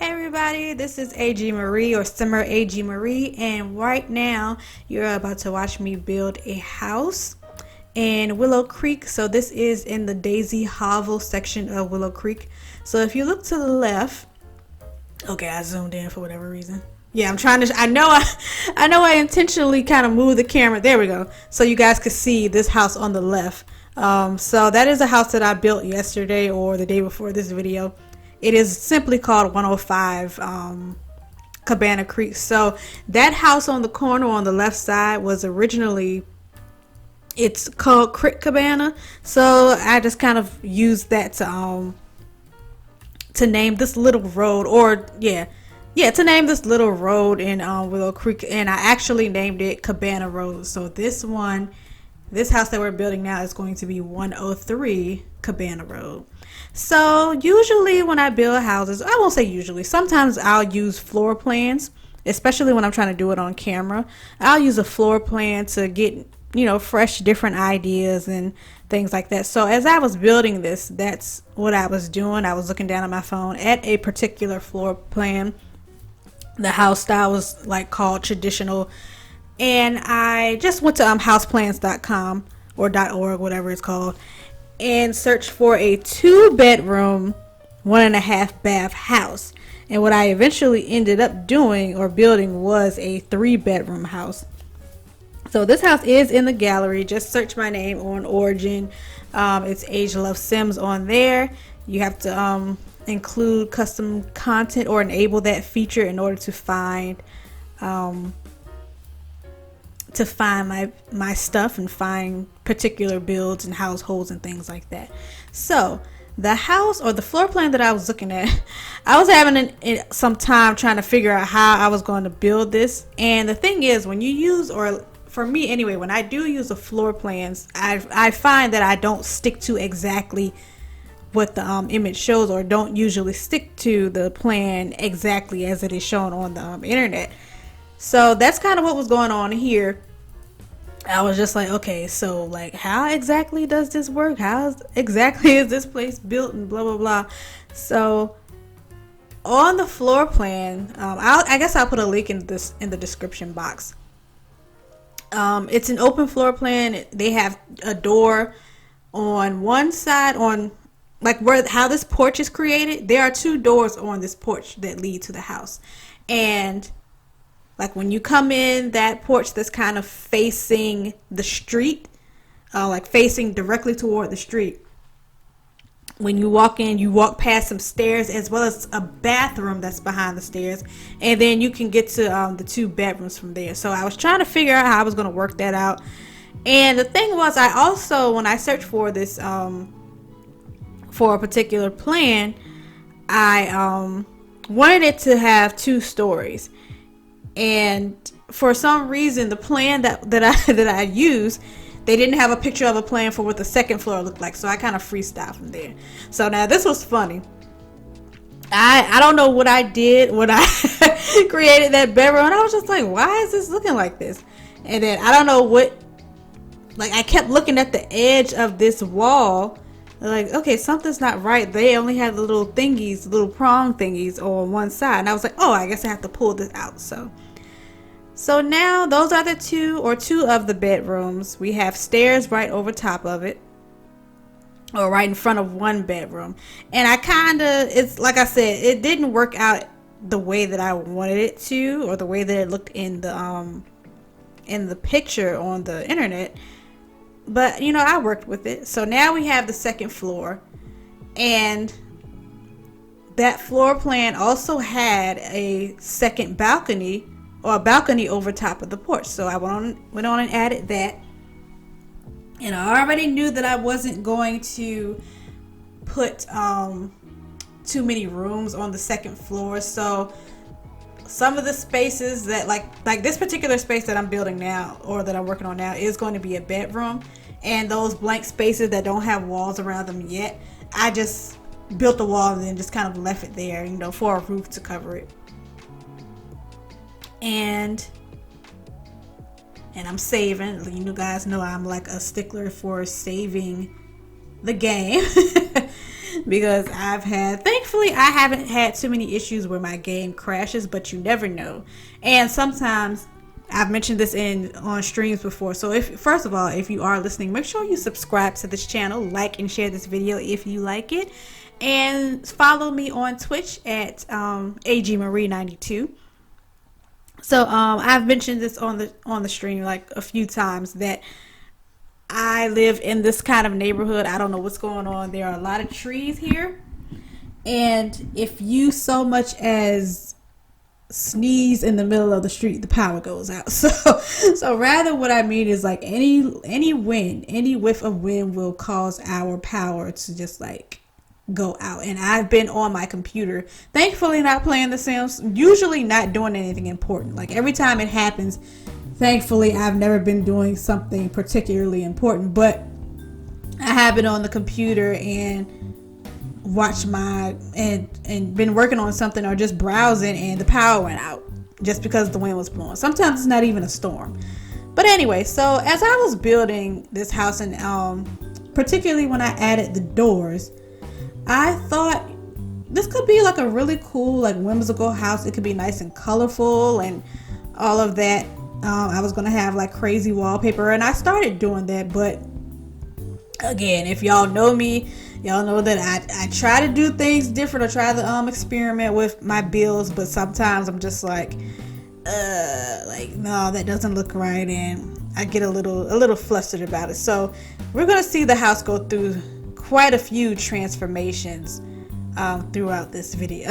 Everybody, this is AG Marie or Summer AG Marie, and right now you're about to watch me build a house in Willow Creek. So this is in the Daisy Hovel section of Willow Creek. So if you look to the left, okay, I zoomed in for whatever reason. Yeah, I'm trying to, I know I intentionally kind of moved the camera. There we go. So you guys could see this house on the left. So that is a house that I built yesterday or the day before this video. It is simply called 105 Cabana Creek. So that house on the corner on the left side was originally, it's called Creek Cabana. So I just kind of used that to name this little road, or to name this little road in Willow Creek, and I actually named it Cabana Road. So this house that we're building now is going to be 103 Cabana Road. So usually when I build houses, I won't say usually, sometimes I'll use floor plans, especially when I'm trying to do it on camera. I'll use a floor plan to get, fresh different ideas and things like that. So as I was building this, that's what I was doing. I was looking down at my phone at a particular floor plan. The house style was called traditional, and I just went to houseplans.com or .org, whatever it's called, and searched for a 2-bedroom, 1.5 bath house. And what I eventually ended up doing or building was a 3-bedroom house. So this house is in the gallery. Just search my name on Origin. It's Age Love Sims on there. You have to include custom content or enable that feature in order to find my stuff and find particular builds and households and things like that. So the house or the floor plan that I was looking at, I was having some time trying to figure out how I was going to build this. And the thing is, when you use, or for me anyway, when I do use the floor plans, I find that I don't stick to exactly what the image shows, or don't usually stick to the plan exactly as it is shown on the internet. So that's kind of what was going on here. I was just like, okay, so how exactly does this work? How exactly is this place built, and blah blah blah. So on the floor plan, I guess I'll put a link in the description box. It's an open floor plan. They have a door on one side, on how this porch is created. There are 2 doors on this porch that lead to the house, and when you come in that porch that's kind of facing the street, facing directly toward the street. When you walk in, you walk past some stairs as well as a bathroom that's behind the stairs, and then you can get to the 2 bedrooms from there. So I was trying to figure out how I was going to work that out. And the thing was, I also, when I searched for this for a particular plan, I wanted it to have 2 stories. And for some reason, the plan that I used, they didn't have a picture of a plan for what the second floor looked like. So I kind of freestyled from there. So now this was funny. I don't know what I did when I created that bedroom. And I was just like, why is this looking like this? And then I don't know what, I kept looking at the edge of this wall. Okay, something's not right. They only had the little thingies, little prong thingies on one side. And I was like, oh, I guess I have to pull this out. So now those are the 2 of the bedrooms. We have stairs right over top of it, or right in front of one bedroom. And it's like I said, it didn't work out the way that I wanted it to, or the way that it looked in the picture on the internet. But I worked with it. So now we have the second floor, and that floor plan also had a second balcony, or a balcony over top of the porch. So I went on and added that. And I already knew that I wasn't going to put too many rooms on the second floor. So some of the spaces that like this particular space that I'm building now, or that I'm working on now, is going to be a bedroom. And those blank spaces that don't have walls around them yet, I just built a wall and then just kind of left it there, for a roof to cover it. And I'm saving. You guys know I'm like a stickler for saving the game. because thankfully I haven't had too many issues where my game crashes, but you never know. And sometimes I've mentioned this on streams before. So first of all, if you are listening, make sure you subscribe to this channel, like and share this video if you like it, and follow me on Twitch at agmarie92. So I've mentioned this on the stream like a few times that I live in this kind of neighborhood. I don't know what's going on. There are a lot of trees here, and if you so much as sneeze in the middle of the street, the power goes out. So rather what I mean is like any whiff of wind will cause our power to just like go out. And I've been on my computer, thankfully not playing The Sims, usually not doing anything important. Like every time it happens, thankfully I've never been doing something particularly important, but I have been on the computer and watch and been working on something or just browsing, and the power went out just because the wind was blowing. Sometimes it's not even a storm. But anyway, so as I was building this house, and particularly when I added the doors, I thought this could be like a really cool, like whimsical house. It could be nice and colorful and all of that. I was gonna have like crazy wallpaper, and I started doing that. But again, if y'all know me, y'all know that I try to do things different, or try to experiment with my builds, but sometimes I'm just like no, that doesn't look right, and I get a little flustered about it. So we're gonna see the house go through quite a few transformations throughout this video.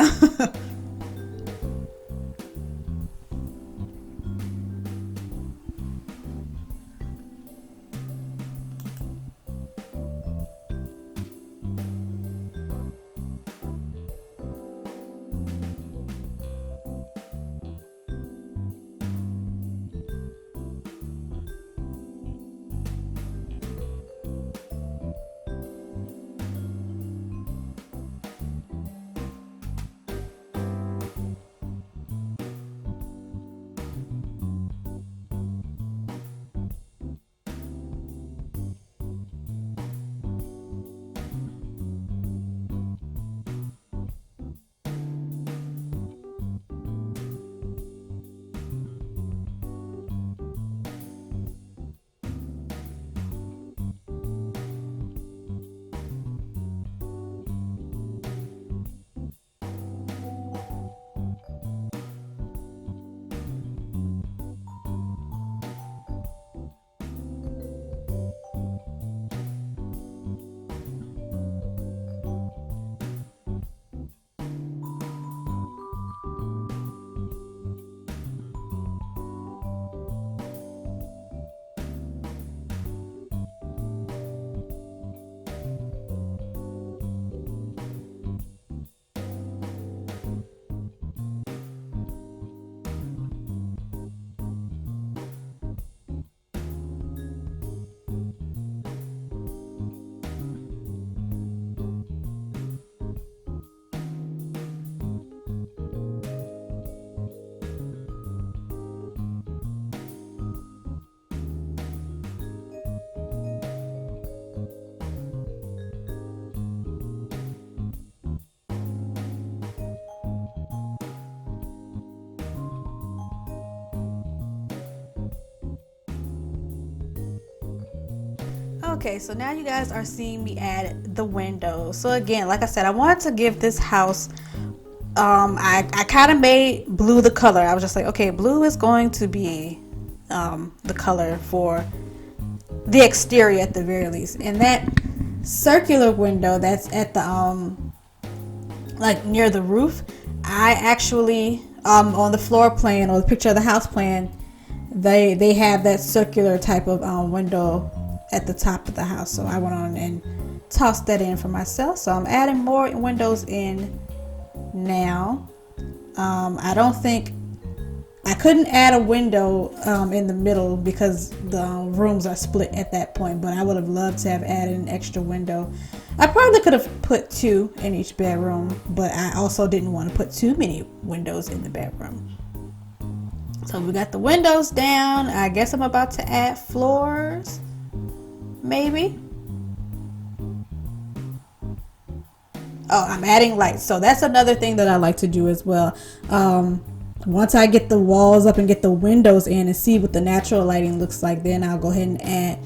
Okay, so now you guys are seeing me add the windows. So again, like I said, I wanted to give this house, I kind of made blue the color. I was just like, okay, blue is going to be the color for the exterior at the very least. And that circular window that's at the like near the roof, I actually on the floor plan or the picture of the house plan, they have that circular type of window at the top of the house. So I went on and tossed that in for myself. So I'm adding more windows in now. I don't think I couldn't add a window in the middle because the rooms are split at that point, but I would have loved to have added an extra window. I probably could have put 2 in each bedroom, but I also didn't want to put too many windows in the bedroom. So we got the windows down. I guess I'm about to add floors, maybe. Oh, I'm adding lights. So that's another thing that I like to do as well. Once I get the walls up and get the windows in and see what the natural lighting looks like, then I'll go ahead and add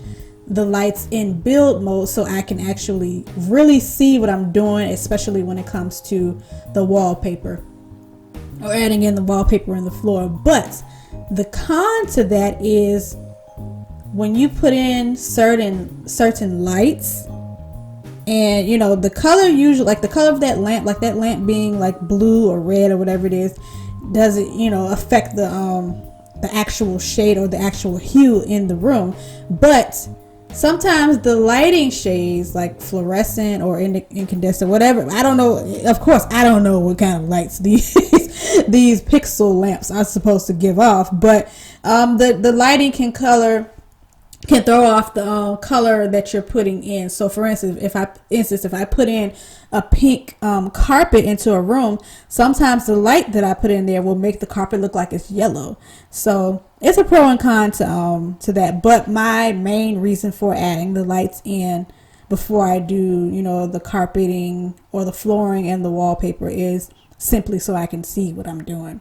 the lights in build mode so I can actually really see what I'm doing, especially when it comes to the wallpaper or adding in the wallpaper in the floor. But the con to that is when you put in certain lights, and you know the color, usually like the color of that lamp, like that lamp being like blue or red or whatever it is, doesn't, you know, affect the actual shade or the actual hue in the room. But sometimes the lighting shades, like fluorescent or incandescent, whatever, I don't know, of course I don't know what kind of lights these these pixel lamps are supposed to give off, but the lighting can throw off the color that you're putting in. So for instance, if I put in a pink carpet into a room, sometimes the light that I put in there will make the carpet look like it's yellow. So it's a pro and con to that. But my main reason for adding the lights in before I do, you know, the carpeting or the flooring and the wallpaper is simply so I can see what I'm doing.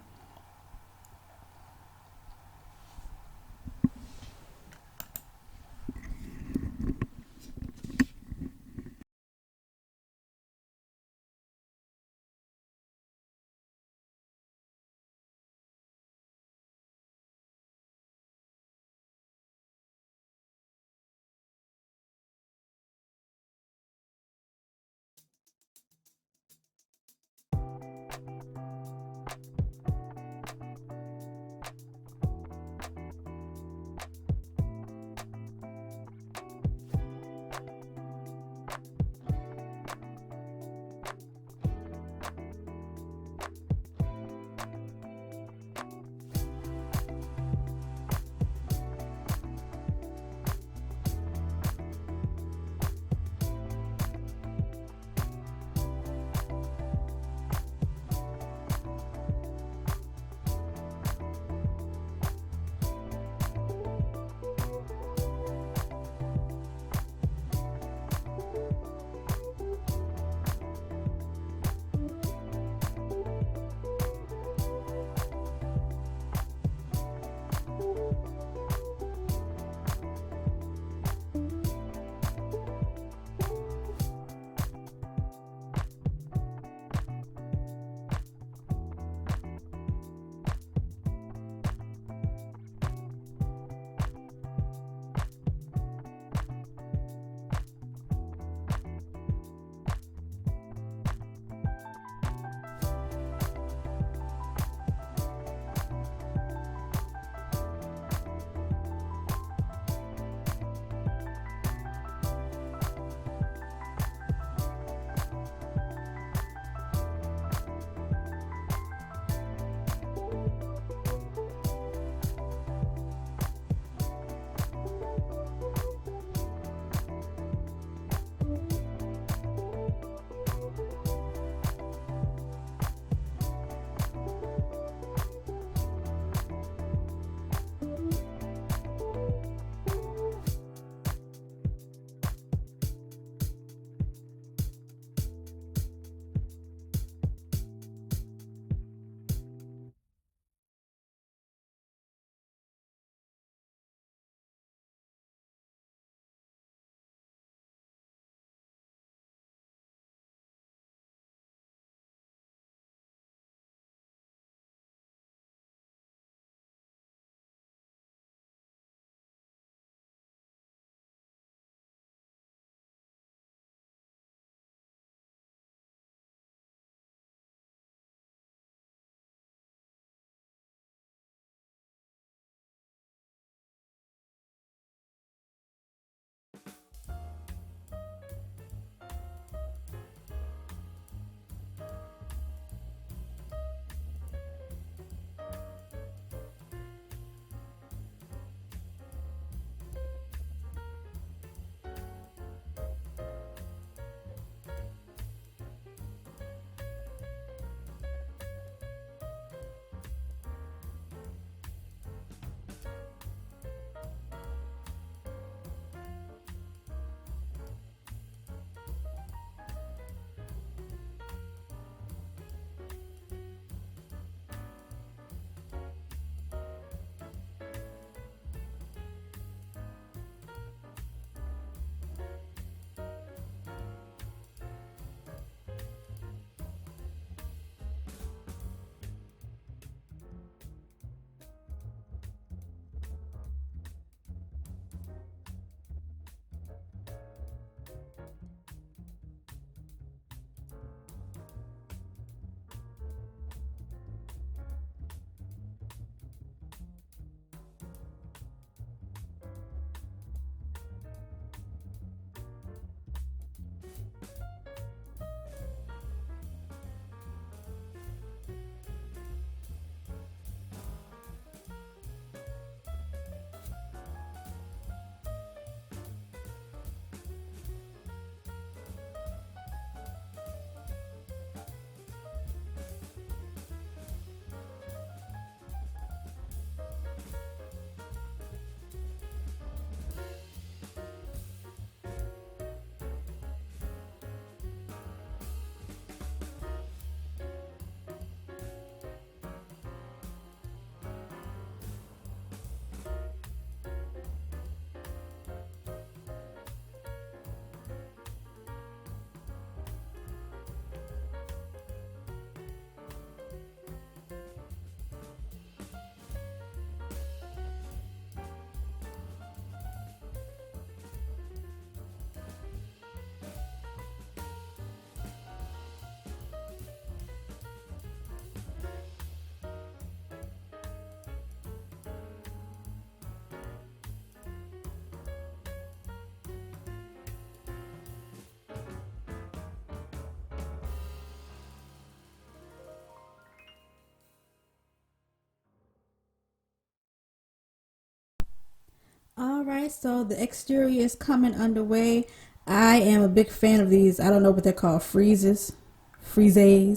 Alright, so the exterior is coming underway. I am a big fan of these. I don't know what they're called, friezes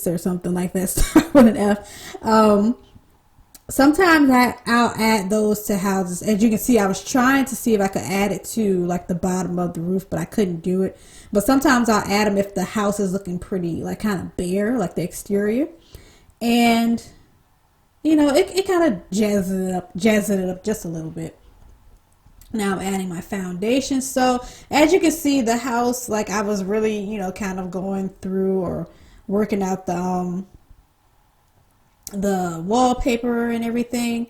or something like that. Start with an F. Sometimes I'll add those to houses. As you can see, I was trying to see if I could add it to like the bottom of the roof, but I couldn't do it. But sometimes I'll add them if the house is looking pretty, like kind of bare, like the exterior. And, you know, it kind of jazzes it up just a little bit. Now I'm adding my foundation. So as you can see, the house, like I was really, you know, kind of going through or working out the wallpaper and everything,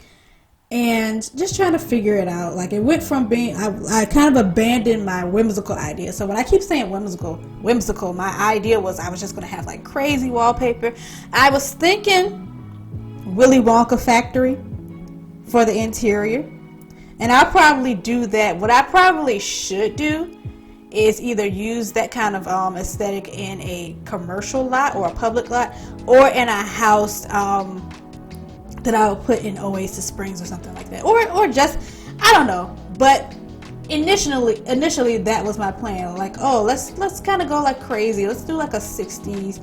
and just trying to figure it out. Like it went from being, I kind of abandoned my whimsical idea. So when I keep saying whimsical, my idea was I was just going to have like crazy wallpaper. I was thinking Willy Wonka factory for the interior. And I'll probably do that. What I probably should do is either use that kind of aesthetic in a commercial lot or a public lot, or in a house that I would put in Oasis Springs or something like that, or just, I don't know. But initially that was my plan. Like, oh, let's kind of go like crazy. Let's do like a 60s,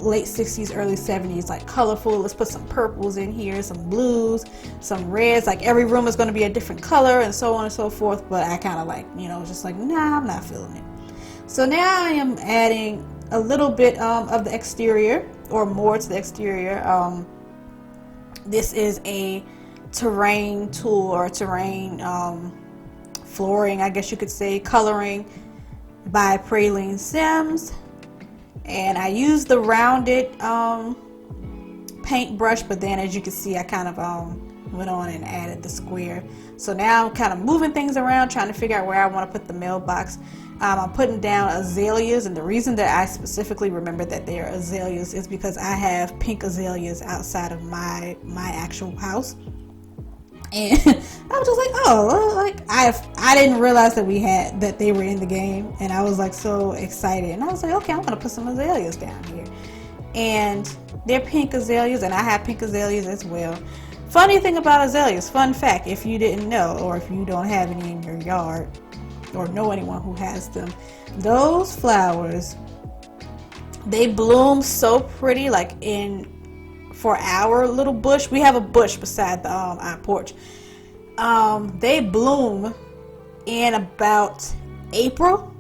late 60s, early 70s, like colorful. Let's put some purples in here, some blues, some reds. Like every room is going to be a different color and so on and so forth. But I kind of like, you know, just like, nah, I'm not feeling it. So now I am adding a little bit of the exterior, or more to the exterior. This is a terrain tool, or terrain flooring, I guess you could say, coloring by Praline Sims. And I used the rounded paintbrush, but then as you can see, I kind of went on and added the square. So now I'm kind of moving things around, trying to figure out where I want to put the mailbox. I'm putting down azaleas, and the reason that I specifically remember that they are azaleas is because I have pink azaleas outside of my actual house. And I was just like, oh, like I didn't realize that they were in the game, and I was like so excited, and I was like, okay, I'm gonna put some azaleas down here, and they're pink azaleas, and I have pink azaleas as well. Funny thing about azaleas, fun fact, if you didn't know, or if you don't have any in your yard, or know anyone who has them, those flowers, they bloom so pretty. Like for our little bush, we have a bush beside the our porch. They bloom in about April,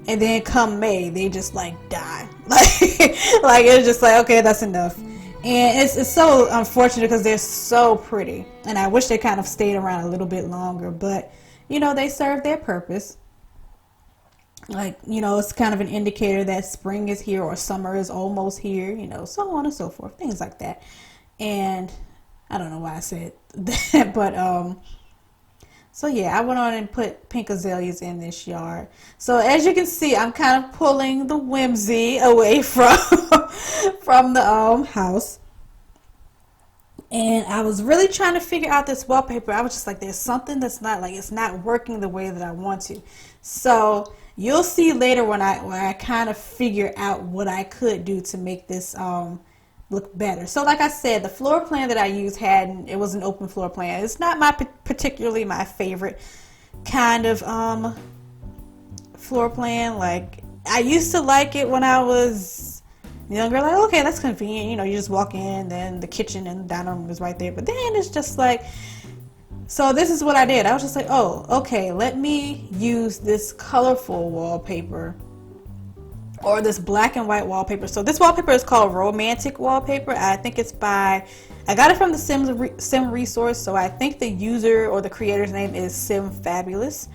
and then come May, they just like die. Like it's just like, okay, that's enough. And it's so unfortunate because they're so pretty, and I wish they kind of stayed around a little bit longer, but you know, they serve their purpose. Like, you know, it's kind of an indicator that spring is here or summer is almost here, you know, so on and so forth, things like that. And I don't know why I said that, but so yeah, I went on and put pink azaleas in this yard. So as you can see, I'm kind of pulling the whimsy away from the house. And I was really trying to figure out this wallpaper. I was just like, there's something that's not, like, it's not working the way that I want to. So you'll see later when I kind of figure out what I could do to make this look better. So like I said, the floor plan that I used it was an open floor plan. It's not particularly my favorite kind of floor plan. Like, I used to like it when I was younger, like, okay, that's convenient, you know, you just walk in, then the kitchen and the dining room is right there. But then it's just like, so this is what I did. I was just like, oh, okay, let me use this colorful wallpaper, or this black and white wallpaper. So this wallpaper is called Romantic Wallpaper. I think I got it from the Sim resource, so I think the user or the creator's name is Sim Fabulous.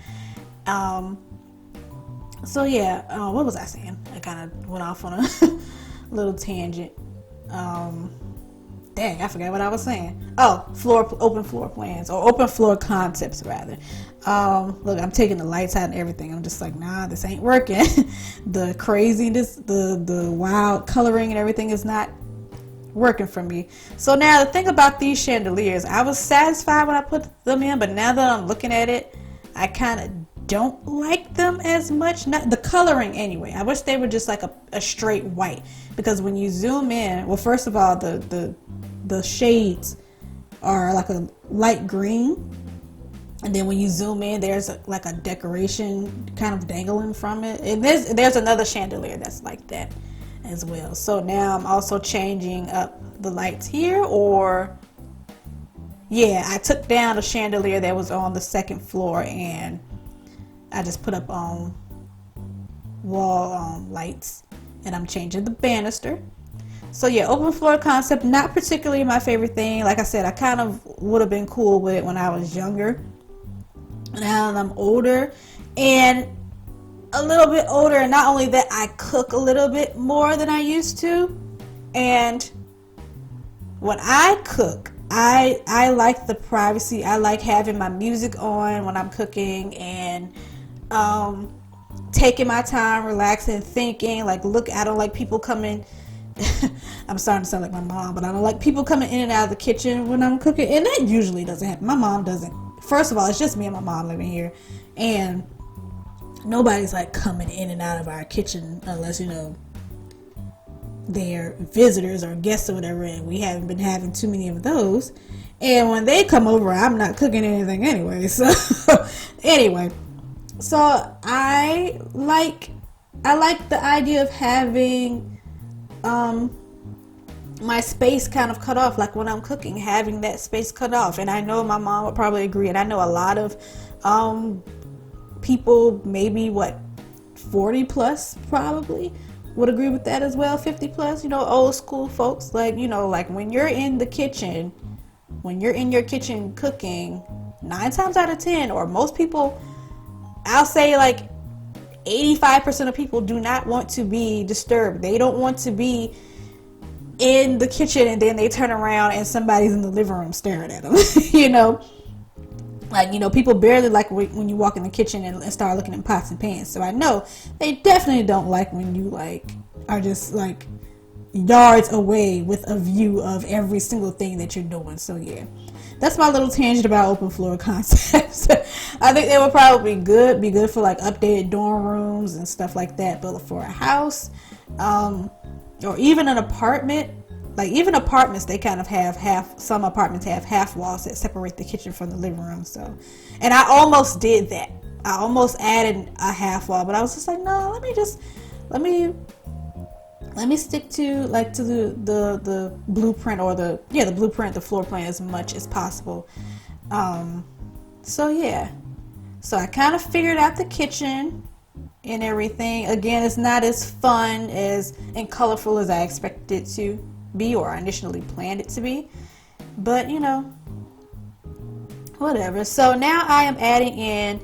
So yeah, what was I saying? I kind of went off on a little tangent. Dang, I forgot what I was saying. Oh, open floor plans, or open floor concepts rather. Look, I'm taking the lights out and everything. I'm just like, nah, this ain't working. The craziness, the wild coloring and everything is not working for me. So now the thing about these chandeliers, I was satisfied when I put them in, but now that I'm looking at it, I kind of don't like them as much. Not the coloring anyway. I wish they were just like a straight white, because when you zoom in, well, first of all, the shades are like a light green, And then when you zoom in, there's like a decoration kind of dangling from it. And there's another chandelier that's like that as well. So now I'm also changing up the lights here, or yeah, I took down the chandelier that was on the second floor and I just put up wall lights, and I'm changing the banister. So yeah, open floor concept, not particularly my favorite thing. Like I said, I kind of would have been cool with it when I was younger. Now that I'm older and a little bit older, and not only that, I cook a little bit more than I used to. And when I cook, I like the privacy. I like having my music on when I'm cooking, and taking my time, relaxing, thinking. Like, look, I don't like people coming. I'm starting to sound like my mom, but I don't like people coming in and out of the kitchen when I'm cooking, and that usually doesn't happen. My mom doesn't. First of all, it's just me and my mom living here, and nobody's like coming in and out of our kitchen unless, you know, they're visitors or guests or whatever, and we haven't been having too many of those. And when they come over, I'm not cooking anything anyway. So anyway, so I like the idea of having my space kind of cut off, like when I'm cooking, having that space cut off. And I know my mom would probably agree, and I know a lot of people, maybe 40 plus probably would agree with that as well, 50 plus, you know, old school folks. Like, you know, like when you're in the kitchen, when you're in your kitchen cooking, 9 times out of 10, or most people, I'll say like 85% of people do not want to be disturbed. They don't want to be in the kitchen and then they turn around and somebody's in the living room staring at them. You know, like, you know, people barely like when you walk in the kitchen and start looking in pots and pans. So I know they definitely don't like when you like are just like yards away with a view of every single thing that you're doing. So yeah, that's my little tangent about open floor concepts. I think they would probably be good for like updated dorm rooms and stuff like that. But for a house, or even an apartment, like even apartments, they kind of have some apartments have half walls that separate the kitchen from the living room. So, and I almost did that. I almost added a half wall, but I was just like, no, let me stick to the blueprint, or the blueprint, the floor plan, as much as possible. So yeah, so I kind of figured out the kitchen and everything. Again, it's not as fun and colorful as I expected it to be, or I initially planned it to be, but you know, whatever. So now I am adding in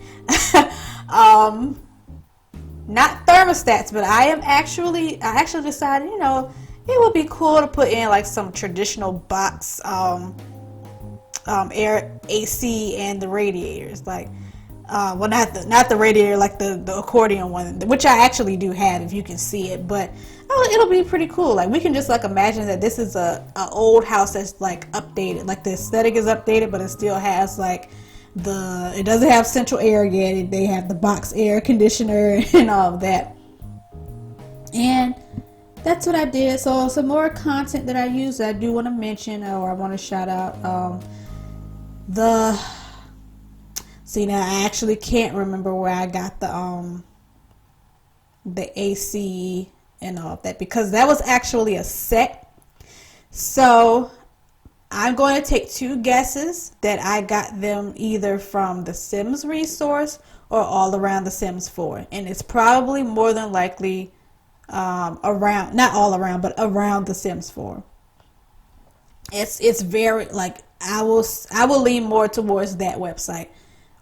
not thermostats, but I actually decided, you know, it would be cool to put in like some traditional box air AC and the radiators, like well, not the radiator, like the accordion one, which I actually do have, if you can see it. But it'll be pretty cool. Like, we can just like imagine that this is a old house that's like updated, like the aesthetic is updated, but it still has like it doesn't have central air yet. They have the box air conditioner and all of that. And that's what I did. So some more content that I use, I do want to mention, or I want to shout out see, now I actually can't remember where I got the AC and all of that, because that was actually a set. So I'm going to take 2 guesses that I got them either from the Sims resource or all around the Sims 4. And it's probably more than likely around, not all around, but around the Sims 4. It's very, like, I will lean more towards that website,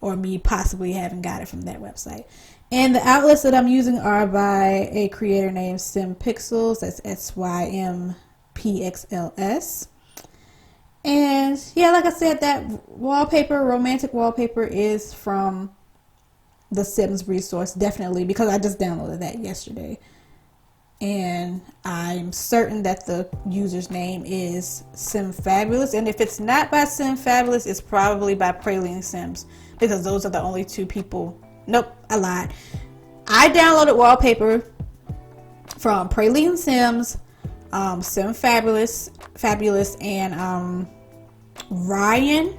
or me possibly having got it from that website. And the outlets that I'm using are by a creator named SymPixels. That's SYMPXLS. And yeah, like I said, that romantic wallpaper is from the Sims resource, definitely, because I just downloaded that yesterday. And I'm certain that the user's name is SimFabulous. And if it's not by SimFabulous, it's probably by Praline Sims, because those are the only 2 people. Nope, I lied. I downloaded wallpaper from Praline Sims, SimFabulous, and Ryan.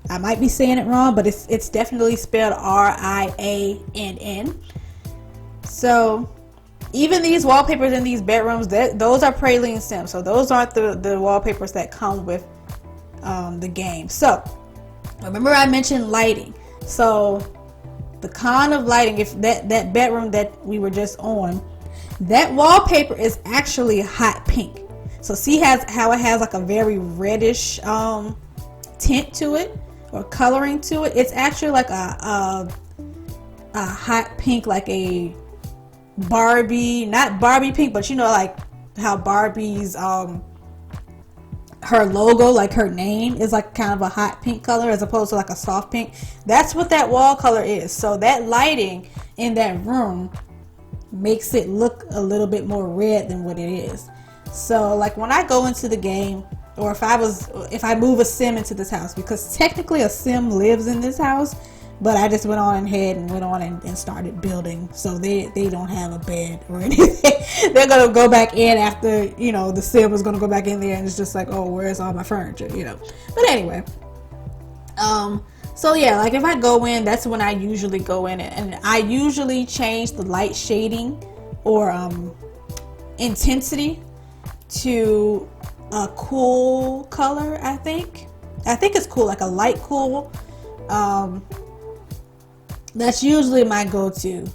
I might be saying it wrong, but it's definitely spelled Riann. So even these wallpapers in these bedrooms, those are Praline Sims. So those aren't the wallpapers that come with the game. So remember I mentioned lighting. So the con of lighting, if that bedroom that we were just on, that wallpaper is actually hot pink. So see how it has like a very reddish tint to it, or coloring to it. It's actually like a hot pink, like a Barbie, not Barbie pink, but you know, like how Barbie's her logo, like her name is like kind of a hot pink color as opposed to like a soft pink. That's what that wall color is. So that lighting in that room makes it look a little bit more red than what it is. So like when I go into the game, or if I move a sim into this house, because technically a sim lives in this house, but I just went on and started building, so they don't have a bed or anything. They're gonna go back in after, you know, the sim is gonna go back in there and it's just like, oh, where's all my furniture, you know. But anyway, so yeah, like if I go in, that's when I usually go in, and I usually change the light shading or intensity to a cool color. I think it's cool, like a light cool. That's usually my go-to,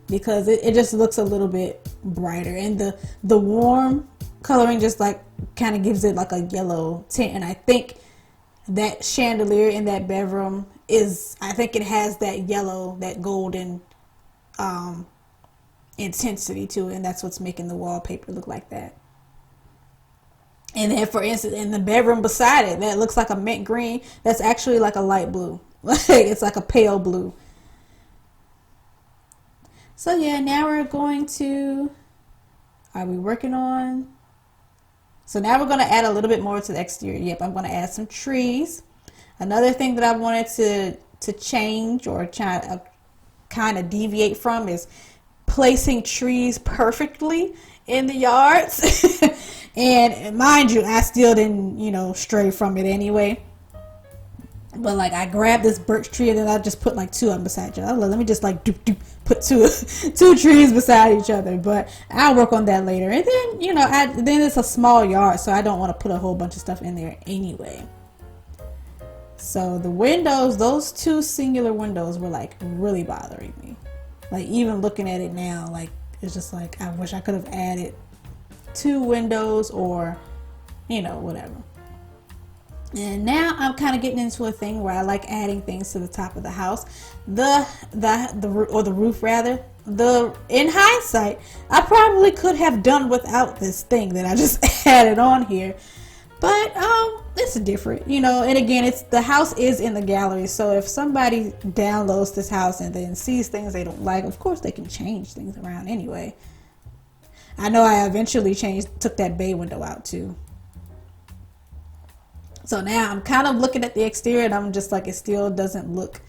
because it just looks a little bit brighter, and the warm coloring just like kind of gives it like a yellow tint. And I think that chandelier in that bedroom I think it has that yellow, that golden intensity to it, and that's what's making the wallpaper look like that. And then, for instance, in the bedroom beside it, that looks like a mint green, that's actually like a light blue. Like it's like a pale blue. So yeah, now we're going to, are we working on? So now we're going to add a little bit more to the exterior. Yep, I'm going to add some trees. Another thing that I wanted to change or try to kind of deviate from is placing trees perfectly in the yards. And mind you, I still didn't, you know, stray from it anyway. But like I grabbed this birch tree and then I just put like two of them beside each other. Let me just like put two trees beside each other. But I'll work on that later. And then, you know, then it's a small yard, so I don't want to put a whole bunch of stuff in there anyway. So the windows, those two singular windows were like really bothering me. Like even looking at it now, like it's just like I wish I could have added two windows, or you know, whatever. And now I'm kind of getting into a thing where I like adding things to the top of the house, the roof rather. In hindsight, I probably could have done without this thing that I just added on here, but it's different, you know. And again, the house is in the gallery, so if somebody downloads this house and then sees things they don't like, of course they can change things around anyway. I know I eventually took that bay window out too. So now I'm kind of looking at the exterior and I'm just like, it still doesn't look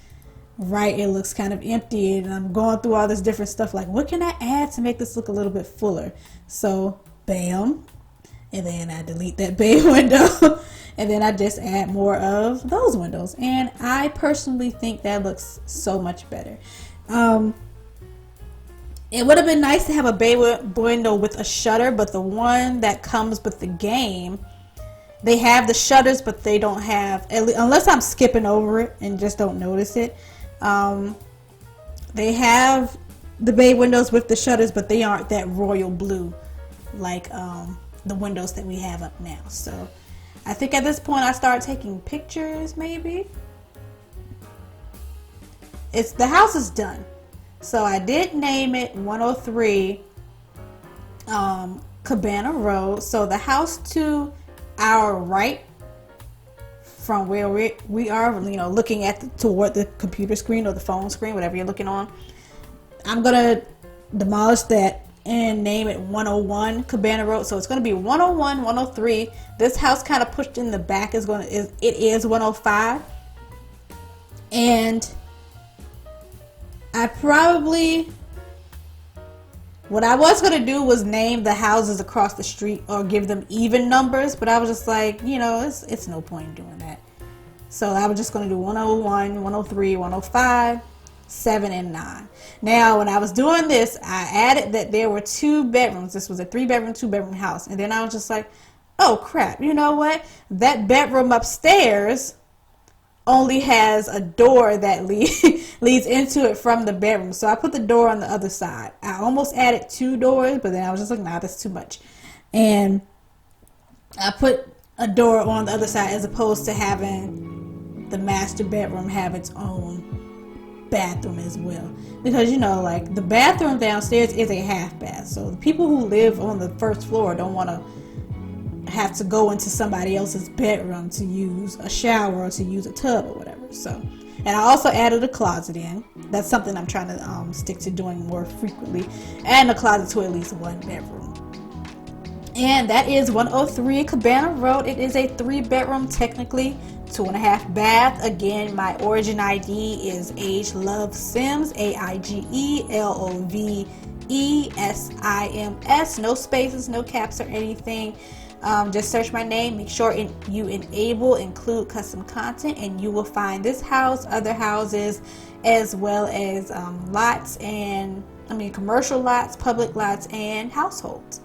right. It looks kind of empty, and I'm going through all this different stuff like, what can I add to make this look a little bit fuller? So bam, and then I delete that bay window and then I just add more of those windows, and I personally think that looks so much better. It would have been nice to have a bay window with a shutter, but the one that comes with the game, they have the shutters, but they don't have, unless I'm skipping over it and just don't notice it. They have the bay windows with the shutters, but they aren't that royal blue like the windows that we have up now. So I think at this point I start taking pictures. Maybe the house is done. So I did name it 103 Cabana Road. So the house to our right from where we are, you know, looking toward the computer screen or the phone screen, whatever you're looking on, I'm gonna demolish that and name it 101 Cabana Road. So it's gonna be 101, 103. This house kind of pushed in the back is 105, and what I was going to do was name the houses across the street or give them even numbers, but I was just like, you know, it's no point in doing that. So I was just going to do 101, 103, 105, 7, and 9. Now, when I was doing this, I added that there were 2 bedrooms. This was a 3-bedroom, 2-bedroom house. And then I was just like, oh, crap. You know what? That bedroom upstairs only has a door that leads into it from the bedroom. So I put the door on the other side. I almost added 2 doors, but then I was just like, nah, that's too much. And I put a door on the other side as opposed to having the master bedroom have its own bathroom as well. Because, you know, like, the bathroom downstairs is a half bath. So the people who live on the first floor don't want to have to go into somebody else's bedroom to use a shower or to use a tub or whatever. So, and I also added a closet in. That's something I'm trying to stick to doing more frequently. And a closet to at least 1 bedroom. And that is 103 Cabana Road. It is a 3-bedroom, technically 2.5 bath. Again, my origin ID is Age Love Sims, AIGELOVESIMS. No spaces, no caps or anything. Just search my name. Make sure you enable include custom content, and you will find this house, other houses, as well as commercial lots, public lots, and households.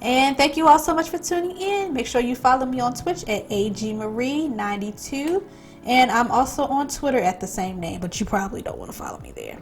And thank you all so much for tuning in. Make sure you follow me on Twitch at agmarie92. And I'm also on Twitter at the same name, but you probably don't want to follow me there.